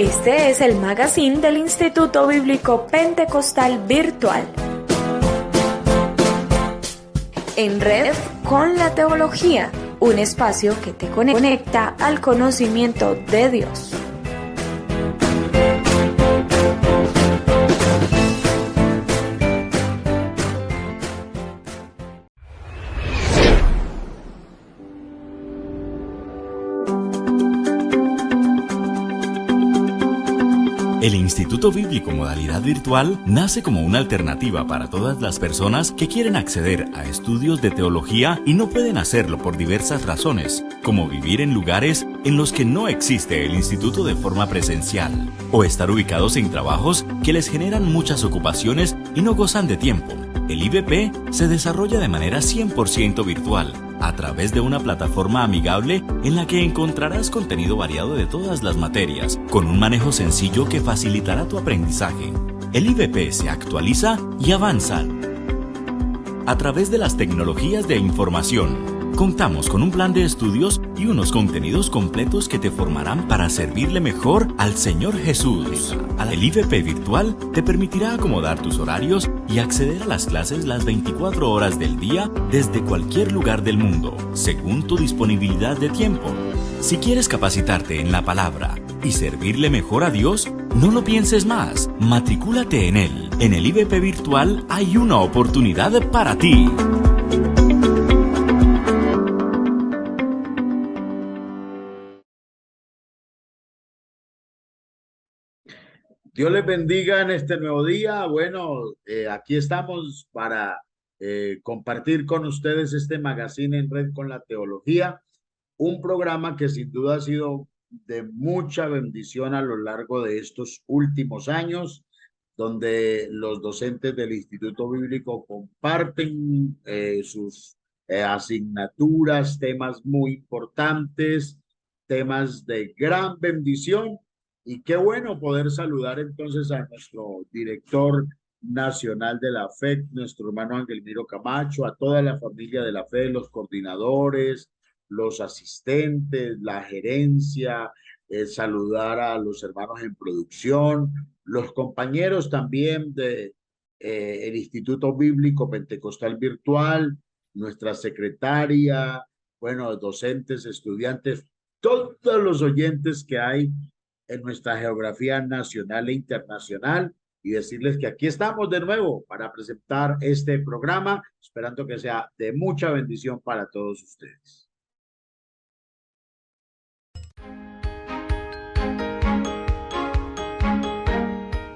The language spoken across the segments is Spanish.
Este es el magazine del Instituto Bíblico Pentecostal Virtual. En red con la teología, un espacio que te conecta al conocimiento de Dios. El Instituto Bíblico Modalidad Virtual nace como una alternativa para todas las personas que quieren acceder a estudios de teología y no pueden hacerlo por diversas razones, como vivir en lugares en los que no existe el instituto de forma presencial, o estar ubicados en trabajos que les generan muchas ocupaciones y no gozan de tiempo. El IBP se desarrolla de manera 100% virtual, a través de una plataforma amigable en la que encontrarás contenido variado de todas las materias, con un manejo sencillo que facilitará tu aprendizaje. El IBP se actualiza y avanza a través de las tecnologías de información. Contamos con un plan de estudios y unos contenidos completos que te formarán para servirle mejor al Señor Jesús. El IBP virtual te permitirá acomodar tus horarios y acceder a las clases las 24 horas del día desde cualquier lugar del mundo, según tu disponibilidad de tiempo. Si quieres capacitarte en la palabra y servirle mejor a Dios, no lo pienses más. Matricúlate en él. En el IBP virtual hay una oportunidad para ti. Dios les bendiga en este nuevo día. Bueno, aquí estamos para compartir con ustedes este magazine en red con la teología, un programa que sin duda ha sido de mucha bendición a lo largo de estos últimos años, donde los docentes del Instituto Bíblico comparten sus asignaturas, temas muy importantes, temas de gran bendición. Y qué bueno poder saludar entonces a nuestro director nacional de la FEC, nuestro hermano Ángel Miro Camacho, a toda la familia de la FEC, los coordinadores, los asistentes, la gerencia, saludar a los hermanos en producción, los compañeros también de el Instituto Bíblico Pentecostal Virtual, nuestra secretaria, bueno, docentes, estudiantes, todos los oyentes que hay en nuestra geografía nacional e internacional, y decirles que aquí estamos de nuevo para presentar este programa, esperando que sea de mucha bendición para todos ustedes.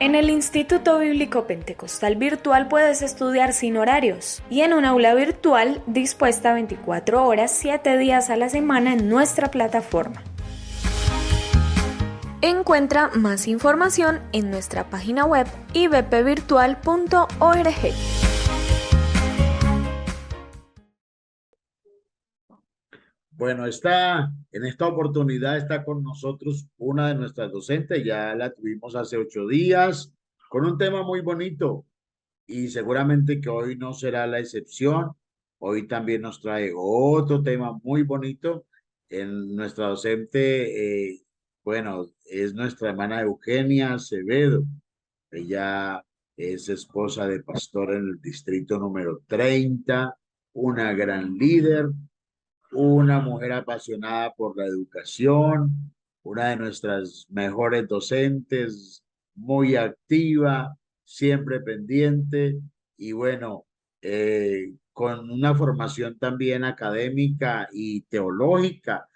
En el Instituto Bíblico Pentecostal Virtual puedes estudiar sin horarios y en un aula virtual dispuesta 24 horas, 7 días a la semana en nuestra plataforma. Encuentra más información en nuestra página web ibpvirtual.org. Bueno, en esta oportunidad está con nosotros una de nuestras docentes, ya la tuvimos hace 8 días, con un tema muy bonito y seguramente que hoy no será la excepción. Hoy también nos trae otro tema muy bonito. Nuestra docente, bueno, es nuestra hermana Eugenia Acevedo. Ella es esposa de pastor en el distrito número 30, una gran líder, una mujer apasionada por la educación, una de nuestras mejores docentes, muy activa, siempre pendiente y bueno, con una formación también académica y teológica,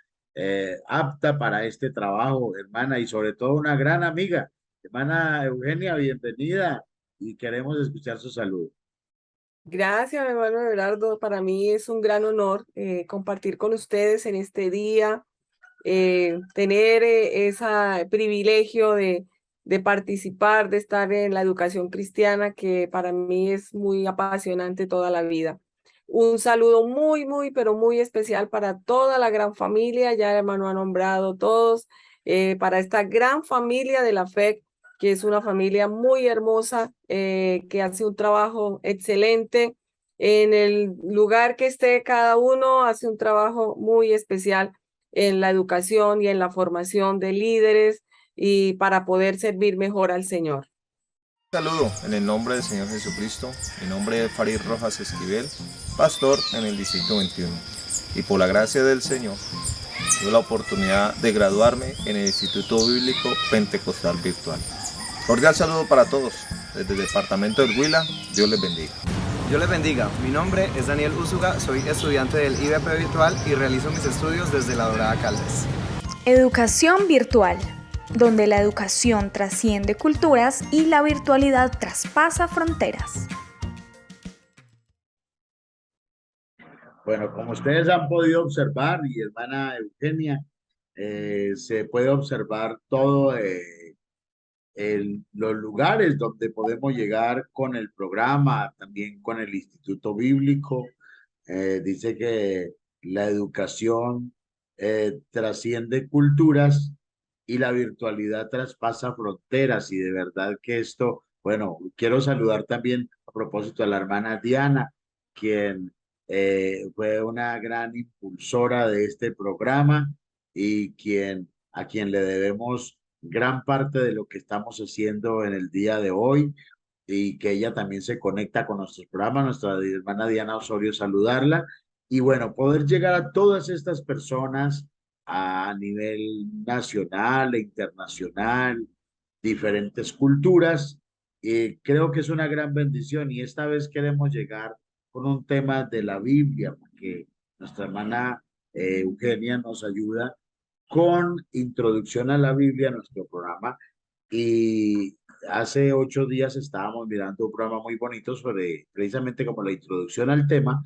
apta para este trabajo, hermana, y sobre todo una gran amiga. Hermana Eugenia, bienvenida y queremos escuchar su saludo. Gracias, hermano Everardo. Para mí es un gran honor compartir con ustedes en este día, tener ese privilegio de participar, de estar en la educación cristiana, que para mí es muy apasionante toda la vida. Un saludo muy, muy, pero muy especial para toda la gran familia, ya el hermano ha nombrado todos, para esta gran familia de la FEC, que es una familia muy hermosa, que hace un trabajo excelente. En el lugar que esté cada uno, hace un trabajo muy especial en la educación y en la formación de líderes, y para poder servir mejor al Señor. Saludo en el nombre del Señor Jesucristo. Mi nombre es Farid Rojas Esquivel, pastor en el Distrito 21. Y por la gracia del Señor, tuve la oportunidad de graduarme en el Instituto Bíblico Pentecostal Virtual. Cordial saludo para todos, desde el departamento del Huila. Dios les bendiga. Dios les bendiga. Mi nombre es Daniel Úsuga, soy estudiante del IBP Virtual y realizo mis estudios desde La Dorada Caldas. Educación virtual, donde la educación trasciende culturas y la virtualidad traspasa fronteras. Bueno, como ustedes han podido observar, y hermana Eugenia, se puede observar todo los lugares donde podemos llegar con el programa, también con el Instituto Bíblico. Dice que la educación trasciende culturas y la virtualidad traspasa fronteras, y de verdad que esto, bueno, quiero saludar también a propósito a la hermana Diana, quien fue una gran impulsora de este programa y a quien le debemos gran parte de lo que estamos haciendo en el día de hoy, y que ella también se conecta con nuestros programas, nuestra hermana Diana Osorio, saludarla. Y bueno, poder llegar a todas estas personas a nivel nacional e internacional, diferentes culturas, creo que es una gran bendición, y esta vez queremos llegar con un tema de la Biblia, porque nuestra hermana Eugenia nos ayuda con introducción a la Biblia en nuestro programa. Y hace 8 días estábamos mirando un programa muy bonito sobre precisamente como la introducción al tema,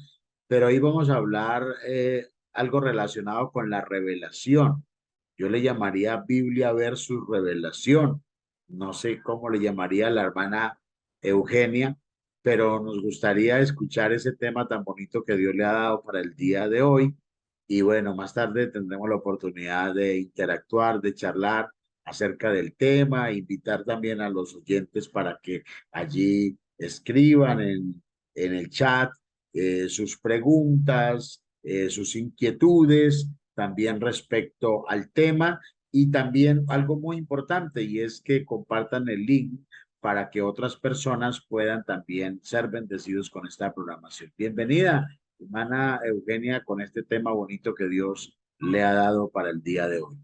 pero hoy vamos a hablar algo relacionado con la revelación. Yo le llamaría Biblia versus revelación. No sé cómo le llamaría la hermana Eugenia, pero nos gustaría escuchar ese tema tan bonito que Dios le ha dado para el día de hoy. Y bueno, más tarde tendremos la oportunidad de interactuar, de charlar acerca del tema, invitar también a los oyentes para que allí escriban en el chat sus preguntas, sus inquietudes, también respecto al tema, y también algo muy importante, y es que compartan el link para que otras personas puedan también ser bendecidos con esta programación. Bienvenida, hermana Eugenia, con este tema bonito que Dios le ha dado para el día de hoy.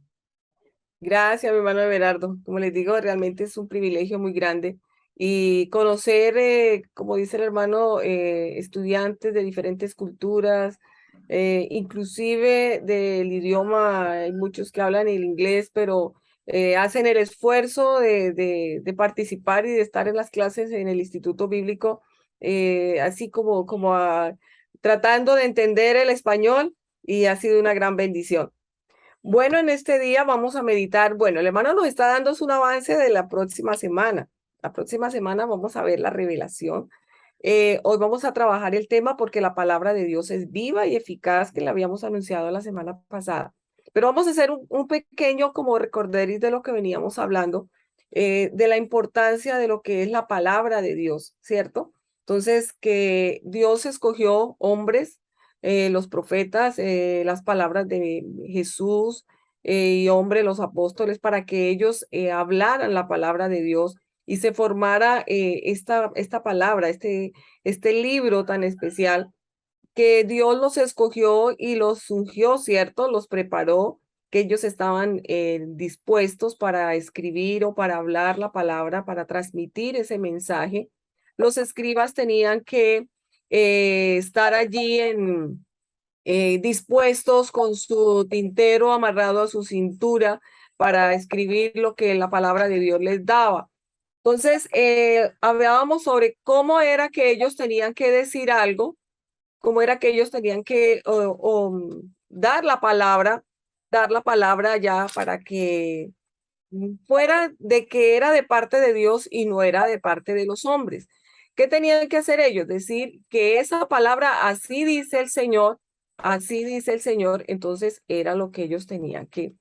Gracias, mi hermano Everardo. Como les digo, realmente es un privilegio muy grande y conocer, como dice el hermano, estudiantes de diferentes culturas, inclusive del idioma. Hay muchos que hablan el inglés, pero hacen el esfuerzo de participar y de estar en las clases en el Instituto Bíblico, así tratando de entender el español, y ha sido una gran bendición. Bueno, en este día vamos a meditar. Bueno, el hermano nos está dando un avance de la próxima semana. La próxima semana vamos a ver la revelación. Hoy vamos a trabajar el tema porque la palabra de Dios es viva y eficaz, que la habíamos anunciado la semana pasada. Pero vamos a hacer un pequeño como recorderis de lo que veníamos hablando, de la importancia de lo que es la palabra de Dios, ¿cierto? Entonces, que Dios escogió hombres, los profetas, las palabras de Jesús y hombres, los apóstoles, para que ellos hablaran la palabra de Dios y se formara esta palabra, este libro tan especial, que Dios los escogió y los ungió, ¿cierto? Los preparó, que ellos estaban dispuestos para escribir o para hablar la palabra, para transmitir ese mensaje. Los escribas tenían que estar allí dispuestos con su tintero amarrado a su cintura para escribir lo que la palabra de Dios les daba. Entonces, hablábamos sobre cómo era que ellos tenían que decir algo, cómo era que ellos tenían que dar la palabra ya para que fuera de que era de parte de Dios y no era de parte de los hombres. ¿Qué tenían que hacer ellos? Decir que esa palabra, así dice el Señor, entonces era lo que ellos tenían que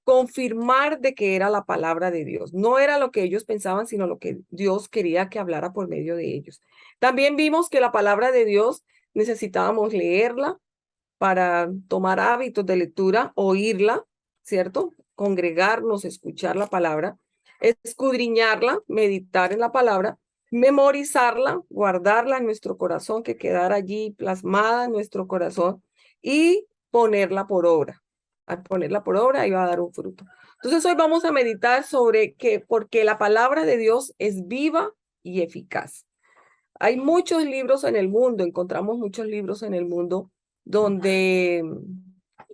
confirmar, de que era la palabra de Dios. No era lo que ellos pensaban, sino lo que Dios quería que hablara por medio de ellos. También vimos que la palabra de Dios necesitábamos leerla para tomar hábitos de lectura, oírla, ¿cierto? congregarnos, escuchar la palabra, escudriñarla, meditar en la palabra, memorizarla, guardarla en nuestro corazón, que quedara allí plasmada en nuestro corazón y ponerla por obra. Al ponerla por obra, ahí va a dar un fruto. Entonces hoy vamos a meditar sobre que porque la palabra de Dios es viva y eficaz. Hay muchos libros en el mundo, encontramos muchos libros en el mundo donde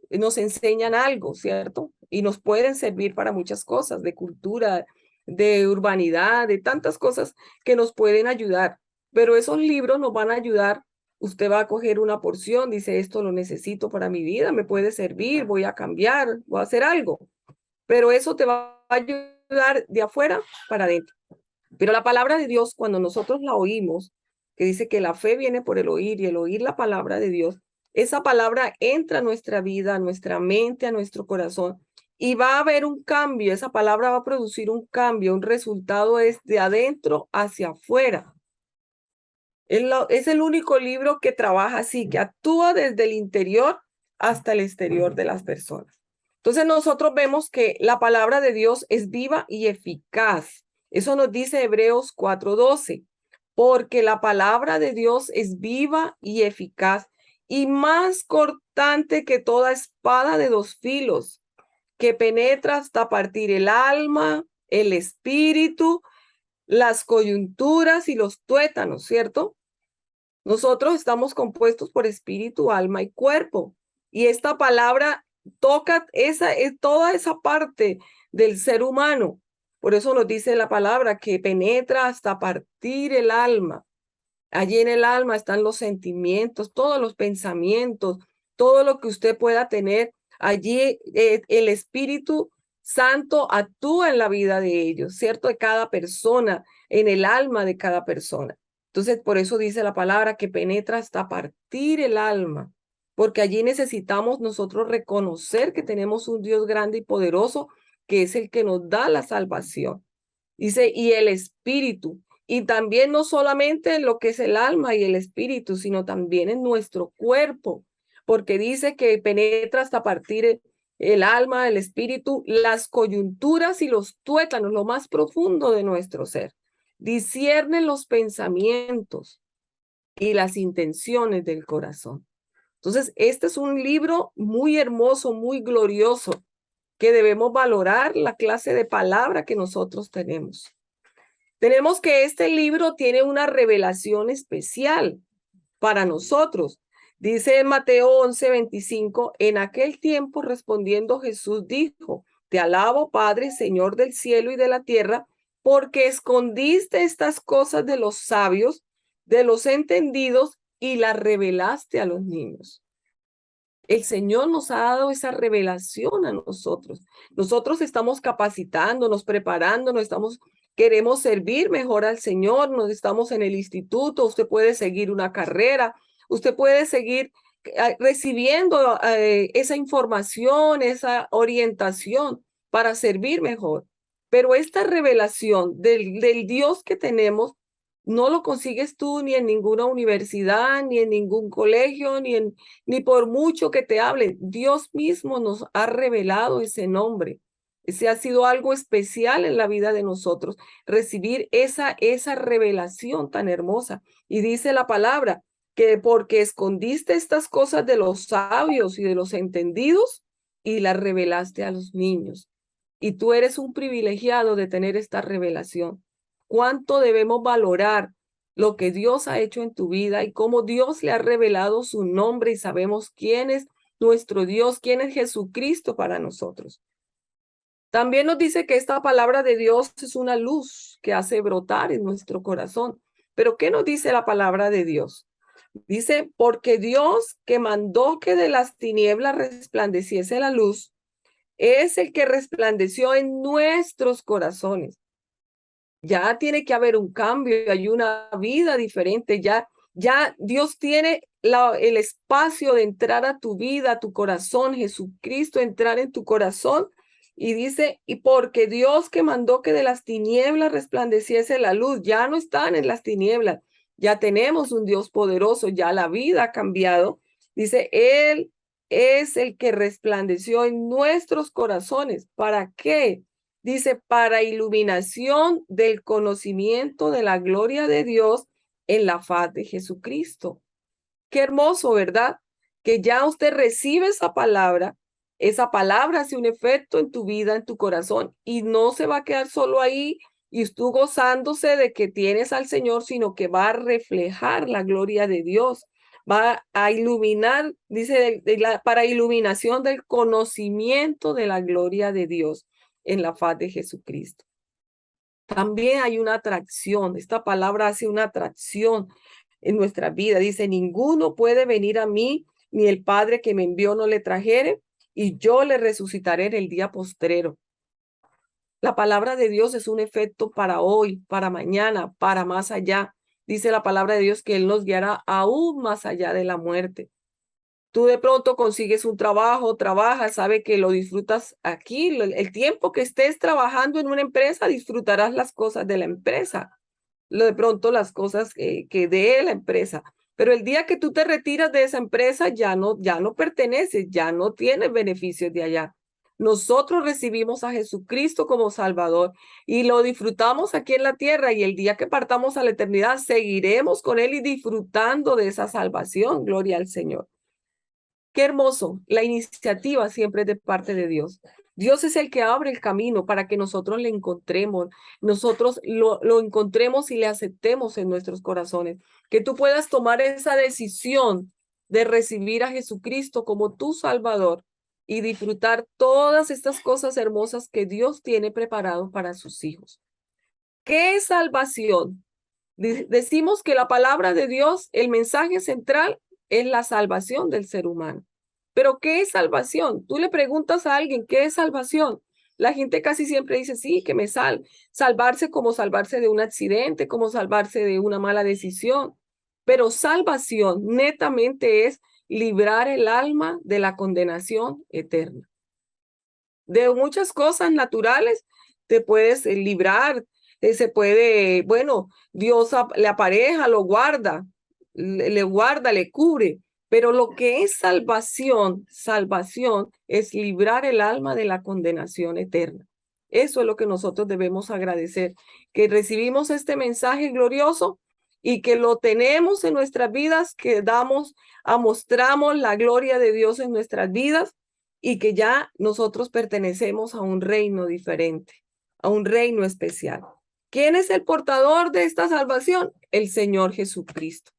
nos enseñan algo, ¿cierto? Y nos pueden servir para muchas cosas, de cultura, de urbanidad, de tantas cosas que nos pueden ayudar. Pero esos libros nos van a ayudar. Usted va a coger una porción, dice, esto lo necesito para mi vida, me puede servir, voy a cambiar, voy a hacer algo. Pero eso te va a ayudar de afuera para adentro. Pero la palabra de Dios, cuando nosotros la oímos, que dice que la fe viene por el oír y el oír la palabra de Dios, esa palabra entra a nuestra vida, a nuestra mente, a nuestro corazón y va a haber un cambio. Esa palabra va a producir un cambio, un resultado es de adentro hacia afuera. Es el único libro que trabaja así, que actúa desde el interior hasta el exterior de las personas. Entonces nosotros vemos que la palabra de Dios es viva y eficaz. Eso nos dice Hebreos 4:12, porque la palabra de Dios es viva y eficaz y más cortante que toda espada de dos filos, que penetra hasta partir el alma, el espíritu, las coyunturas y los tuétanos, ¿cierto? Nosotros estamos compuestos por espíritu, alma y cuerpo. Y esta palabra toca toda esa parte del ser humano. Por eso nos dice la palabra que penetra hasta partir el alma. Allí en el alma están los sentimientos, todos los pensamientos, todo lo que usted pueda tener. Allí el Espíritu Santo actúa en la vida de ellos, ¿cierto? De cada persona, en el alma de cada persona. Entonces, por eso dice la palabra que penetra hasta partir el alma, porque allí necesitamos nosotros reconocer que tenemos un Dios grande y poderoso, que es el que nos da la salvación. Dice, y el espíritu, y también no solamente en lo que es el alma y el espíritu, sino también en nuestro cuerpo, porque dice que penetra hasta partir el alma, el espíritu, las coyunturas y los tuétanos, lo más profundo de nuestro ser. Discierne los pensamientos y las intenciones del corazón. Entonces, este es un libro muy hermoso, muy glorioso, que debemos valorar la clase de palabra que nosotros tenemos. Tenemos que este libro tiene una revelación especial para nosotros. Dice en Mateo 11:25, en aquel tiempo respondiendo Jesús dijo, te alabo, Padre, Señor del cielo y de la tierra, porque escondiste estas cosas de los sabios, de los entendidos, y las revelaste a los niños. El Señor nos ha dado esa revelación a nosotros. Nosotros estamos capacitándonos, preparándonos, queremos servir mejor al Señor, nos estamos en el instituto, usted puede seguir una carrera, usted puede seguir recibiendo esa información, esa orientación para servir mejor. Pero esta revelación del Dios que tenemos, no lo consigues tú ni en ninguna universidad, ni en ningún colegio, ni por mucho que te hablen. Dios mismo nos ha revelado ese nombre. Ese ha sido algo especial en la vida de nosotros, recibir esa revelación tan hermosa. Y dice la palabra que porque escondiste estas cosas de los sabios y de los entendidos y las revelaste a los niños. Y tú eres un privilegiado de tener esta revelación. ¿Cuánto debemos valorar lo que Dios ha hecho en tu vida y cómo Dios le ha revelado su nombre y sabemos quién es nuestro Dios, quién es Jesucristo para nosotros? También nos dice que esta palabra de Dios es una luz que hace brotar en nuestro corazón. ¿Pero qué nos dice la palabra de Dios? Dice, porque Dios que mandó que de las tinieblas resplandeciese la luz, es el que resplandeció en nuestros corazones. Ya tiene que haber un cambio, hay una vida diferente, ya Dios tiene el espacio de entrar a tu vida, a tu corazón, Jesucristo entrar en tu corazón. Y dice, y porque Dios que mandó que de las tinieblas resplandeciese la luz, ya no están en las tinieblas, ya tenemos un Dios poderoso, ya la vida ha cambiado. Dice, Él es el que resplandeció en nuestros corazones. ¿Para qué? Dice, para iluminación del conocimiento de la gloria de Dios en la faz de Jesucristo. Qué hermoso, ¿verdad? Que ya usted recibe esa palabra hace un efecto en tu vida, en tu corazón, y no se va a quedar solo ahí y tú gozándose de que tienes al Señor, sino que va a reflejar la gloria de Dios, va a iluminar, dice, para iluminación del conocimiento de la gloria de Dios en la faz de Jesucristo. También hay una atracción, esta palabra hace una atracción en nuestra vida. Dice, ninguno puede venir a mí, ni el Padre que me envió no le trajere, y yo le resucitaré en el día postrero. La palabra de Dios es un efecto para hoy, para mañana, para más allá. Dice la palabra de Dios que Él nos guiará aún más allá de la muerte. Tú de pronto consigues un trabajo, trabajas, sabe que lo disfrutas aquí. El tiempo que estés trabajando en una empresa, disfrutarás las cosas de la empresa. De pronto las cosas que dé la empresa. Pero el día que tú te retiras de esa empresa, ya no perteneces, ya no tienes beneficios de allá. Nosotros recibimos a Jesucristo como Salvador y lo disfrutamos aquí en la tierra, y el día que partamos a la eternidad seguiremos con Él y disfrutando de esa salvación. Gloria al Señor. Qué hermoso, la iniciativa siempre es de parte de Dios. Dios es el que abre el camino para que nosotros le encontremos, nosotros lo encontremos y le aceptemos en nuestros corazones. Que tú puedas tomar esa decisión de recibir a Jesucristo como tu Salvador y disfrutar todas estas cosas hermosas que Dios tiene preparado para sus hijos. ¿Qué es salvación? Decimos que la palabra de Dios, el mensaje central, es la salvación del ser humano. Pero ¿qué es salvación? Tú le preguntas a alguien, ¿qué es salvación? La gente casi siempre dice, sí, que me salvarse como salvarse de un accidente, como salvarse de una mala decisión. Pero salvación netamente es librar el alma de la condenación eterna. De muchas cosas naturales te puedes librar, se puede, bueno, Dios le apareja, lo guarda, le guarda, le cubre, pero lo que es salvación es librar el alma de la condenación eterna. Eso es lo que nosotros debemos agradecer, que recibimos este mensaje glorioso y que lo tenemos en nuestras vidas, que mostramos la gloria de Dios en nuestras vidas, y que ya nosotros pertenecemos a un reino diferente, a un reino especial. ¿Quién es el portador de esta salvación? El Señor Jesucristo.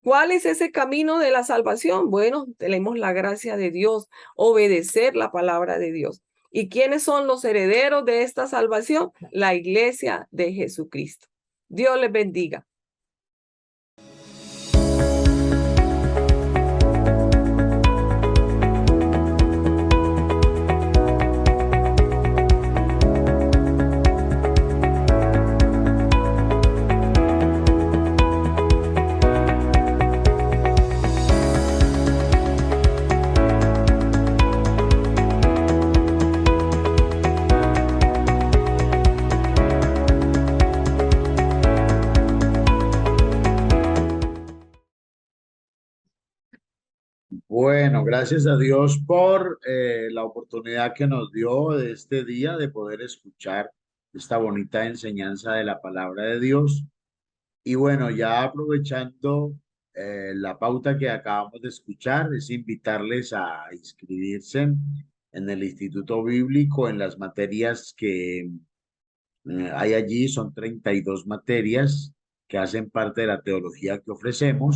¿Cuál es ese camino de la salvación? Bueno, tenemos la gracia de Dios, obedecer la palabra de Dios. ¿Y quiénes son los herederos de esta salvación? La iglesia de Jesucristo. Dios les bendiga. Bueno, gracias a Dios por la oportunidad que nos dio de este día de poder escuchar esta bonita enseñanza de la palabra de Dios. Y bueno, ya aprovechando la pauta que acabamos de escuchar, es invitarles a inscribirse en el Instituto Bíblico en las materias que hay allí. Son 32 materias que hacen parte de la teología que ofrecemos.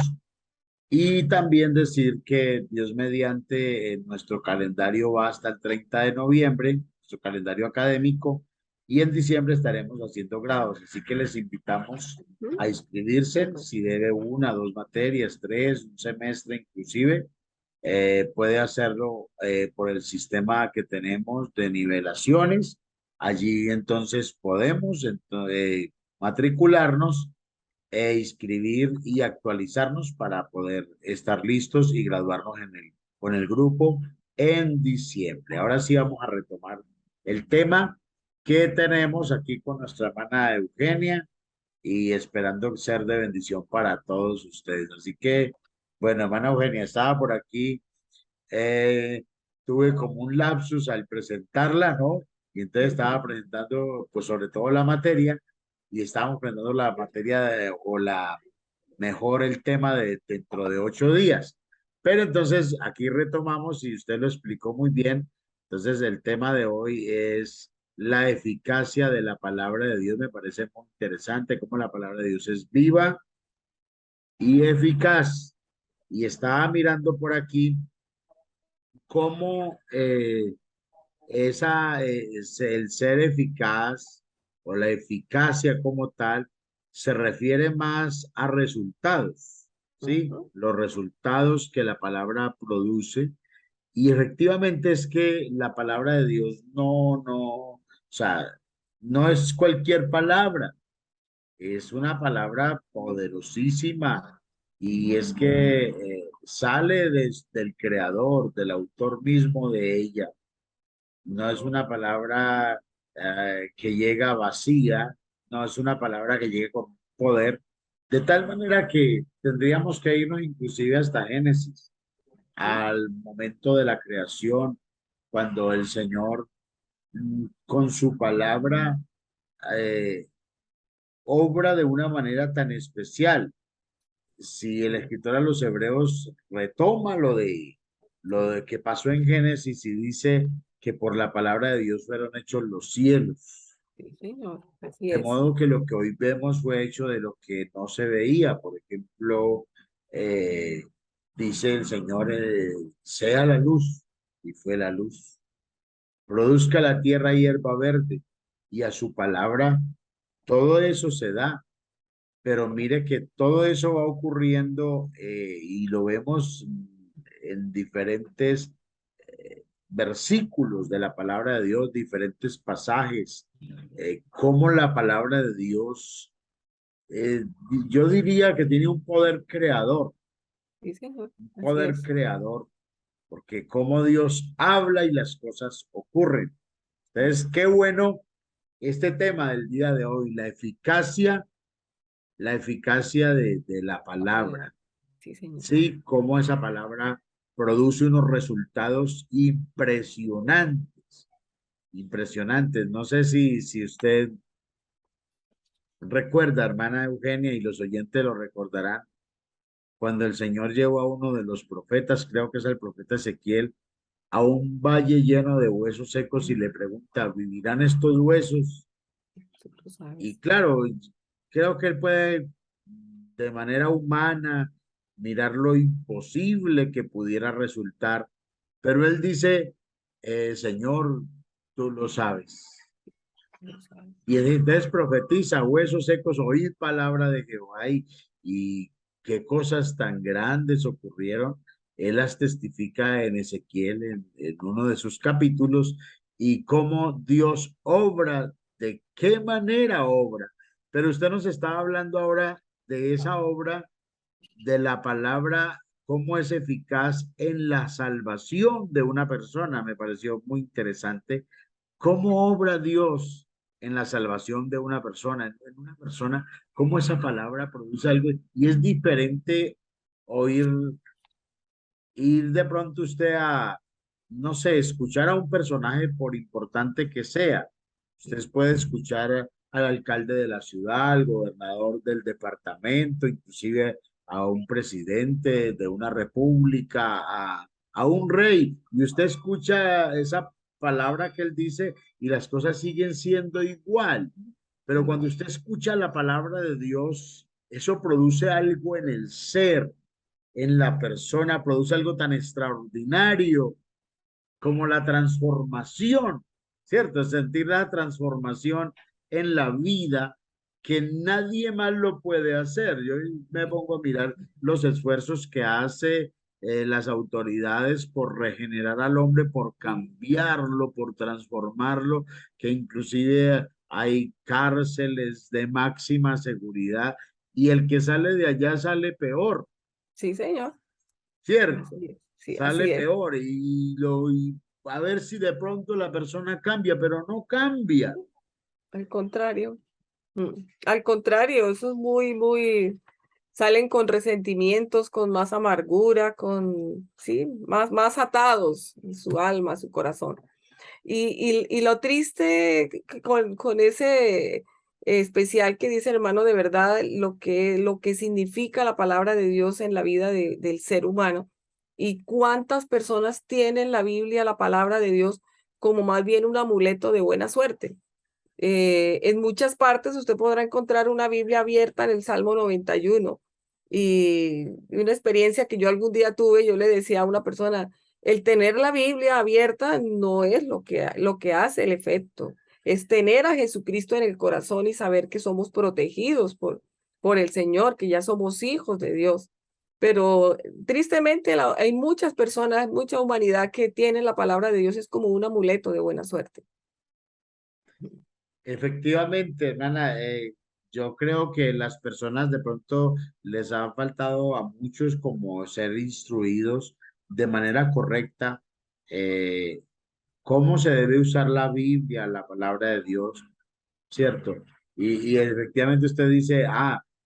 Y también decir que Dios mediante nuestro calendario va hasta el 30 de noviembre, nuestro calendario académico, y en diciembre estaremos haciendo grados. Así que les invitamos a inscribirse. Si debe una, dos materias, tres, un semestre inclusive, puede hacerlo por el sistema que tenemos de nivelaciones. Allí entonces podemos matricularnos e inscribir y actualizarnos para poder estar listos y graduarnos con el grupo en diciembre. Ahora sí vamos a retomar el tema que tenemos aquí con nuestra hermana Eugenia, y esperando ser de bendición para todos ustedes. Así que, bueno, hermana Eugenia, estaba por aquí eh, tuve como un lapsus al presentarla, ¿no? Y entonces estaba presentando, pues sobre todo la materia, y estábamos presentando la materia o la mejor el tema de dentro de 8 días. Pero entonces aquí retomamos y usted lo explicó muy bien. Entonces el tema de hoy es la eficacia de la palabra de Dios. Me parece muy interesante cómo la palabra de Dios es viva y eficaz. Y estaba mirando por aquí cómo el ser eficaz o la eficacia como tal se refiere más a resultados, ¿sí? Ujú. Los resultados que la palabra produce. Y efectivamente es que la palabra de Dios o sea, no es cualquier palabra, es una palabra poderosísima y es que sale del creador, del autor mismo de ella. No es una palabra que llega vacía, no es una palabra que llegue con poder, de tal manera que tendríamos que irnos inclusive hasta Génesis, al momento de la creación, cuando el Señor con su palabra eh, obra de una manera tan especial. Si el escritor a los Hebreos retoma lo de que pasó en Génesis y dice que por la palabra de Dios fueron hechos los cielos. Sí, señor, así De es. modo que lo que hoy vemos fue hecho de lo que no se veía. Por ejemplo, eh, dice el Señor, sea la luz, y fue la luz. Produzca la tierra hierba verde, y a su palabra todo eso se da. Pero mire que todo eso va ocurriendo y lo vemos en diferentes versículos de la palabra de Dios, diferentes pasajes, cómo la palabra de Dios, eh, yo diría que tiene un poder creador, Sí, señor, un así poder es. creador, porque cómo Dios habla y las cosas ocurren. Entonces, qué bueno este tema del día de hoy, la eficacia de la palabra. Sí, señor. Sí, cómo esa palabra produce unos resultados impresionantes, impresionantes. No sé si usted recuerda, hermana Eugenia, y los oyentes lo recordarán, cuando el Señor llevó a uno de los profetas, creo que es el profeta Ezequiel, a un valle lleno de huesos secos y le pregunta, ¿vivirán estos huesos? Tú sabes. Y claro, creo que él puede de manera humana mirar lo imposible que pudiera resultar, pero él dice, Señor, tú lo sabes. Tú sabes. Y entonces profetiza, huesos secos, oíd palabra de Jehová y qué cosas tan grandes ocurrieron. Él las testifica en Ezequiel, en uno de sus capítulos, y cómo Dios obra, de qué manera obra. Pero usted nos estaba hablando ahora de esa obra, de la palabra, cómo es eficaz en la salvación de una persona. Me pareció muy interesante cómo obra Dios en la salvación de una persona, en una persona, cómo esa palabra produce algo. Y es diferente oír, ir de pronto usted a, no sé, escuchar a un personaje por importante que sea. Usted puede escuchar al alcalde de la ciudad, al gobernador del departamento, inclusive a un presidente de una república, a un rey, y usted escucha esa palabra que él dice y las cosas siguen siendo igual. Pero cuando usted escucha la palabra de Dios, eso produce algo en el ser, en la persona, produce algo tan extraordinario como la transformación, ¿cierto? Sentir la transformación en la vida que nadie más lo puede hacer. Yo me pongo a mirar los esfuerzos que hace las autoridades por regenerar al hombre, por cambiarlo, por transformarlo, que inclusive hay cárceles de máxima seguridad y el que sale de allá sale peor, Sí, señor. ¿cierto? Así es. Sí, Sale así es. peor y a ver si de pronto la persona cambia, pero no cambia. Al contrario. Al contrario, eso es muy, muy, salen con resentimientos, con más amargura, sí, más atados en su alma, su corazón. Y lo triste con ese especial que dice hermano, de verdad, lo que significa la palabra de Dios en la vida del ser humano, y cuántas personas tienen la Biblia, la palabra de Dios, como más bien un amuleto de buena suerte. En muchas partes usted podrá encontrar una Biblia abierta en el Salmo 91. Y una experiencia que yo algún día tuve, yo le decía a una persona, el tener la Biblia abierta no es lo que hace el efecto, es tener a Jesucristo en el corazón y saber que somos protegidos por el Señor, que ya somos hijos de Dios. Pero tristemente hay muchas personas, mucha humanidad que tiene la palabra de Dios, es como un amuleto de buena suerte. Efectivamente, hermana, yo creo que las personas de pronto les ha faltado a muchos como ser instruidos de manera correcta, eh, cómo se debe usar la Biblia, la palabra de Dios, ¿cierto? Y efectivamente usted dice,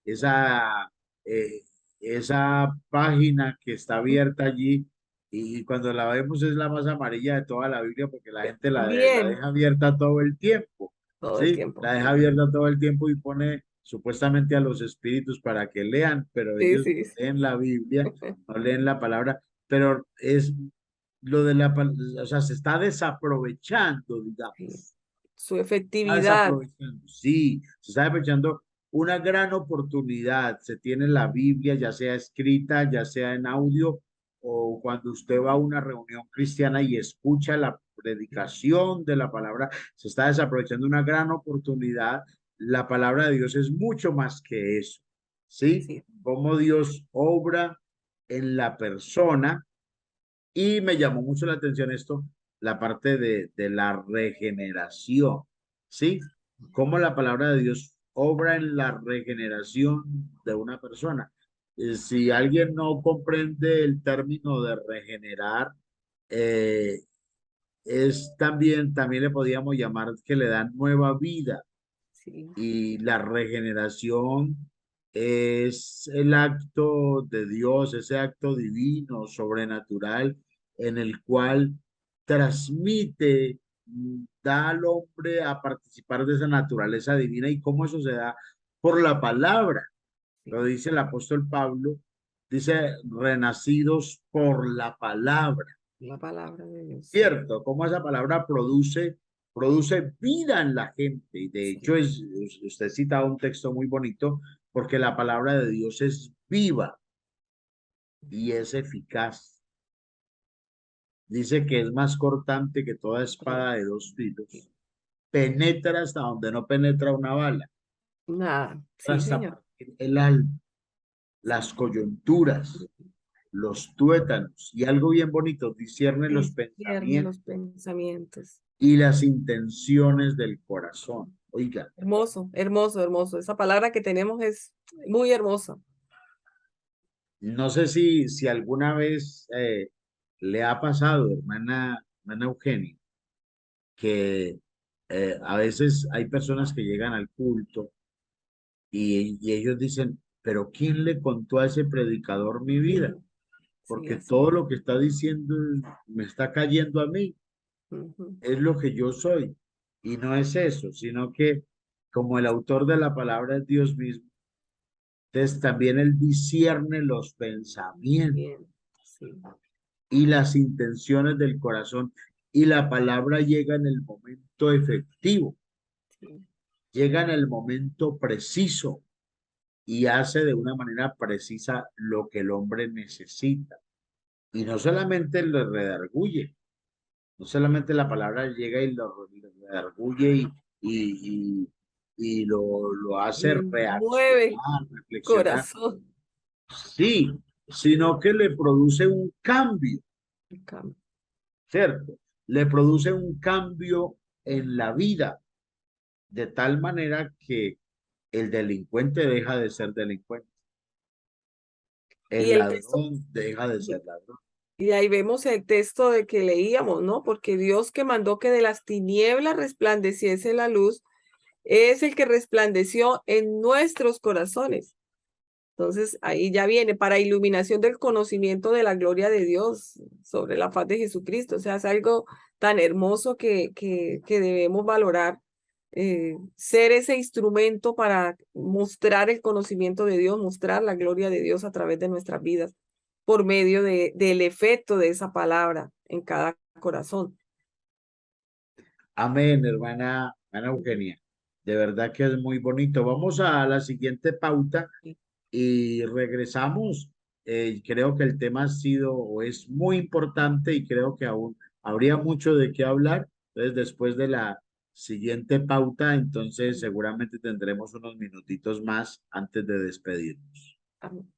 esa, eh, esa página que está abierta allí, y cuando la vemos es la más amarilla de toda la Biblia porque la gente la Bien, deja abierta todo el tiempo, todo el ¿sí? tiempo. La deja abierta todo el tiempo y pone supuestamente a los espíritus para que lean, pero Sí, ellos sí, sí. leen la Biblia, no leen la palabra, pero es lo de o sea, se está desaprovechando, Sí. digamos. Su Está efectividad. desaprovechando, sí, se está aprovechando una gran oportunidad. Se tiene la Biblia, ya sea escrita, ya sea en audio, o cuando usted va a una reunión cristiana y escucha la predicación de la palabra, se está desaprovechando una gran oportunidad. La palabra de Dios es mucho más que eso, ¿sí? Sí, Cómo Dios obra en la persona, y me llamó mucho la atención esto, la parte de la regeneración, ¿sí? Cómo la palabra de Dios obra en la regeneración de una persona. Si alguien no comprende el término de regenerar, eh, también le podríamos llamar que le dan nueva vida, sí, y la regeneración es el acto de Dios, ese acto divino, sobrenatural, en el cual transmite, da al hombre a participar de esa naturaleza divina. Y cómo eso se da por la palabra. Lo sí. dice el apóstol Pablo, dice, renacidos por la palabra. La palabra de Dios, sí, Cierto, cómo esa palabra produce vida en la gente. Y de hecho, sí, usted cita un texto muy bonito, porque la palabra de Dios es viva y es eficaz. Dice que es más cortante que toda espada de dos sí. filos. Penetra hasta donde no penetra una bala, Nada, sí, hasta señor. partir el alma, las coyunturas, los tuétanos, y algo bien bonito, discierne los Discierne pensamientos los pensamientos. y las intenciones del corazón. Oiga, Hermoso, hermoso, hermoso. Esa palabra que tenemos es muy hermosa. no sé si alguna vez le ha pasado, hermana Eugenia, que a veces hay personas que llegan al culto y ellos dicen, pero ¿quién le contó a ese predicador mi vida? Sí, Porque así. todo lo que está diciendo me está cayendo a mí, Ujú. es lo que yo soy. Y no es eso, sino que como el autor de la palabra es Dios mismo, entonces también él discierne los pensamientos Bien, sí, y las intenciones del corazón, y la palabra llega en el momento efectivo, sí. llega en el momento preciso y hace de una manera precisa lo que el hombre necesita. Y no solamente lo redarguye, no solamente la palabra llega y lo redarguye y lo hace Le mueve reaccionar, reflexionar, corazón. sí, sino que le produce un cambio, El cambio. ¿cierto? Le produce un cambio en la vida, de tal manera que el delincuente deja de ser delincuente, Y el el texto, ladrón deja de ser ladrón. y ahí vemos el texto de que leíamos, ¿no? Porque Dios, que mandó que de las tinieblas resplandeciese la luz, es el que resplandeció en nuestros corazones. Entonces ahí ya viene para iluminación del conocimiento de la gloria de Dios sobre la faz de Jesucristo. O sea, es algo tan hermoso que debemos valorar, ser ese instrumento para mostrar el conocimiento de Dios, mostrar la gloria de Dios a través de nuestras vidas por medio del efecto de esa palabra en cada corazón. Amén, hermana Eugenia. De verdad que es muy bonito. Vamos a la siguiente pauta y regresamos. Creo que el tema ha sido o es muy importante y creo que aún habría mucho de qué hablar. Entonces, después de la siguiente pauta, entonces seguramente tendremos unos minutitos más antes de despedirnos. Amén.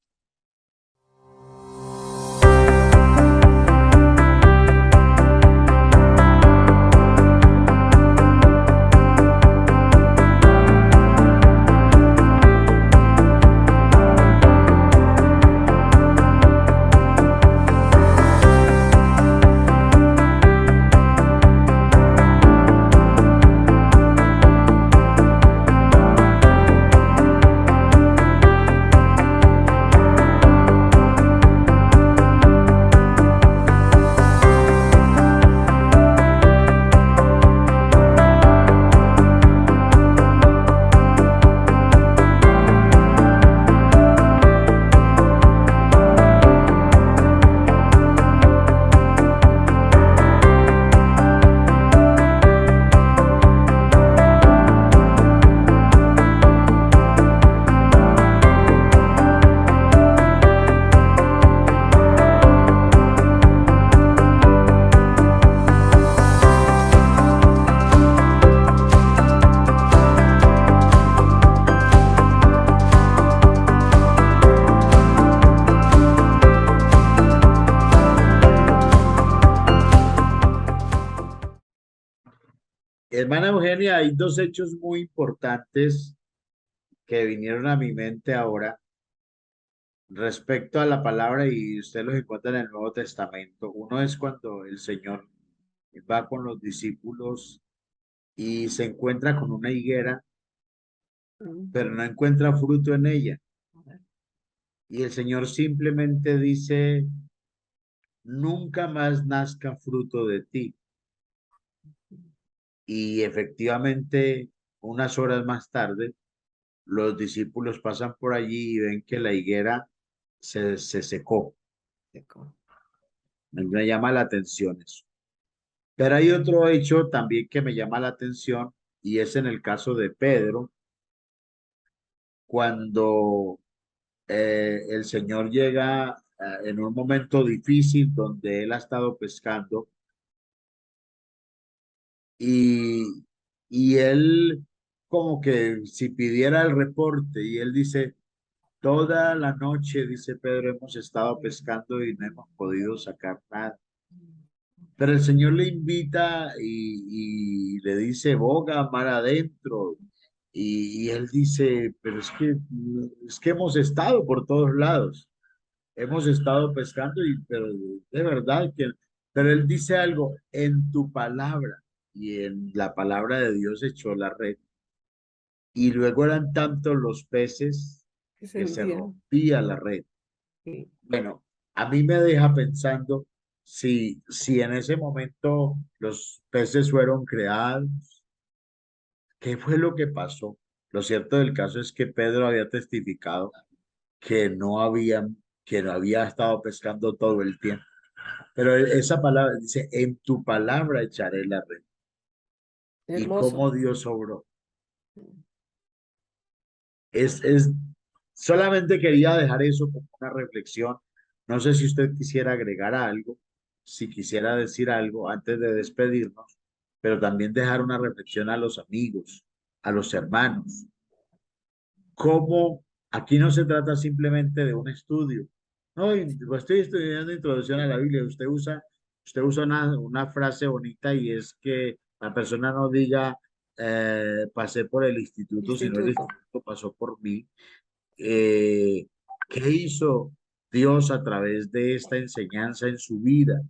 Hermana Eugenia, hay dos hechos muy importantes que vinieron a mi mente ahora respecto a la palabra y usted los encuentra en el Nuevo Testamento. Uno es cuando el Señor va con los discípulos y se encuentra con una higuera, pero no encuentra fruto en ella. Y el Señor simplemente dice, nunca más nazca fruto de ti. Y efectivamente, unas horas más tarde, los discípulos pasan por allí y ven que la higuera se secó. Me llama la atención eso. Pero hay otro hecho también que me llama la atención y es en el caso de Pedro, cuando el Señor llega en un momento difícil donde él ha estado pescando y, y él como que si pidiera el reporte y él dice, toda la noche, dice Pedro, hemos estado pescando y no hemos podido sacar nada. Pero el Señor le invita y le dice, boga mar adentro. Y él dice, pero es que hemos estado por todos lados. Hemos estado pescando, pero de verdad que... Pero él dice algo, en tu palabra. Y en la palabra de Dios echó la red. Y luego eran tantos los peces que se rompía la red. Sí. Bueno, a mí me deja pensando si en ese momento los peces fueron creados, ¿qué fue lo que pasó? Lo cierto del caso es que Pedro había testificado que no había estado pescando todo el tiempo. Pero esa palabra dice, en tu palabra echaré la red. Y Hermoso. cómo Dios obró. Es, solamente quería dejar eso como una reflexión. No sé si usted quisiera agregar algo, si quisiera decir algo antes de despedirnos, pero también dejar una reflexión a los amigos, a los hermanos. Cómo aquí no se trata simplemente de un estudio. No, estoy estudiando introducción a la Biblia. Usted usa una frase bonita y es que la persona no diga pasé por el instituto, sino el Instituto. instituto pasó por mí. ¿Qué hizo Dios a través de esta enseñanza en su vida?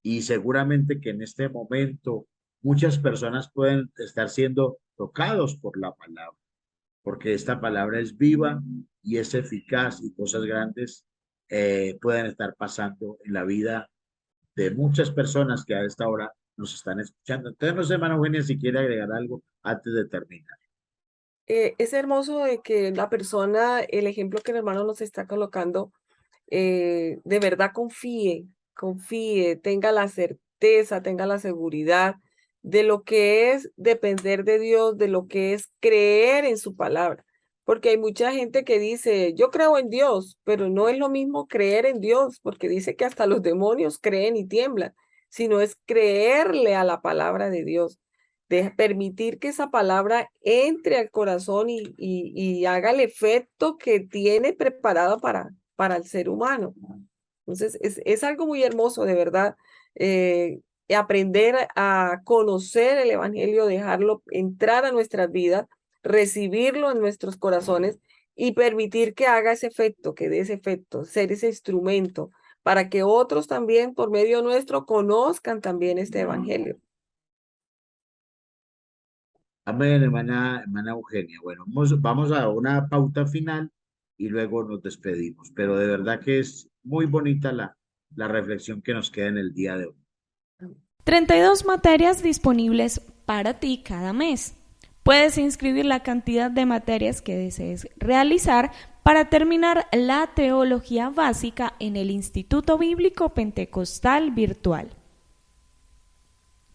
Y seguramente que en este momento muchas personas pueden estar siendo tocados por la palabra. porque esta palabra es viva y es eficaz y cosas grandes pueden estar pasando en la vida de muchas personas que a esta hora nos están escuchando. Entonces, no sé, hermana Eugenia, si quiere agregar algo antes de terminar. Es hermoso de que la persona, el ejemplo que el hermano nos está colocando, de verdad confíe, tenga la certeza, tenga la seguridad de lo que es depender de Dios, de lo que es creer en su palabra. Porque hay mucha gente que dice, yo creo en Dios, pero no es lo mismo creer en Dios, porque dice que hasta los demonios creen y tiemblan, sino es creerle a la palabra de Dios, de permitir que esa palabra entre al corazón y haga el efecto que tiene preparado para el ser humano. Entonces, es algo muy hermoso, de verdad, aprender a conocer el Evangelio, dejarlo entrar a nuestras vidas, recibirlo en nuestros corazones y permitir que haga ese efecto, que dé ese efecto, ser ese instrumento para que otros también, por medio nuestro, conozcan también este Evangelio. Amén, hermana Eugenia. Bueno, vamos a una pauta final y luego nos despedimos. Pero de verdad que es muy bonita la reflexión que nos queda en el día de hoy. 32 materias disponibles para ti cada mes. Puedes inscribir la cantidad de materias que desees realizar para terminar la teología básica en el Instituto Bíblico Pentecostal Virtual.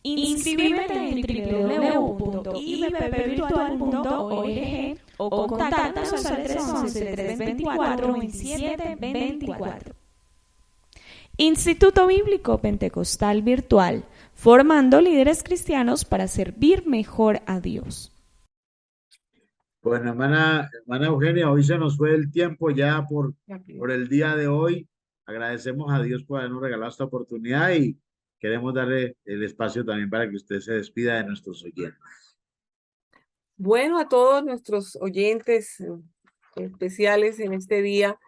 Inscríbete en www.ibpvirtual.org o contáctanos al 311-324-2724. Instituto Bíblico Pentecostal Virtual, formando líderes cristianos para servir mejor a Dios. Bueno, hermana Eugenia, hoy se nos fue el tiempo ya por el día de hoy. Agradecemos a Dios por habernos regalado esta oportunidad y queremos darle el espacio también para que usted se despida de nuestros oyentes. Bueno, a todos nuestros oyentes especiales en este día,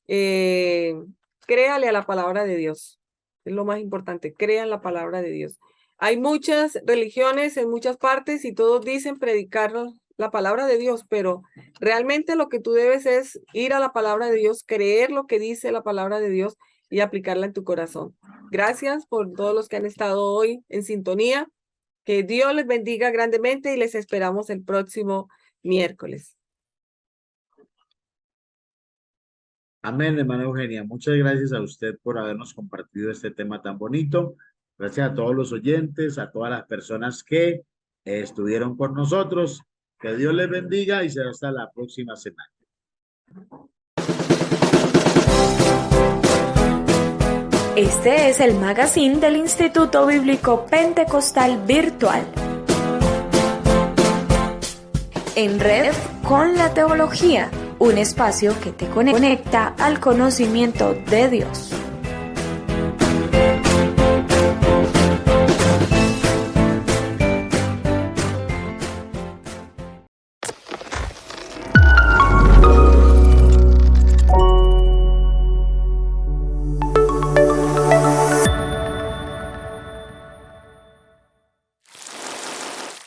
créale a la palabra de Dios. Es lo más importante, crean la palabra de Dios. Hay muchas religiones en muchas partes y todos dicen predicar la palabra de Dios, pero realmente lo que tú debes es ir a la palabra de Dios, creer lo que dice la palabra de Dios y aplicarla en tu corazón. Gracias por todos los que han estado hoy en sintonía. Que Dios les bendiga grandemente y les esperamos el próximo miércoles. Amén, hermana Eugenia. Muchas gracias a usted por habernos compartido este tema tan bonito. Gracias a todos los oyentes, a todas las personas que estuvieron con nosotros. Que Dios les bendiga y será hasta la próxima semana. Este es el magazine del Instituto Bíblico Pentecostal Virtual. En red con la teología, un espacio que te conecta al conocimiento de Dios.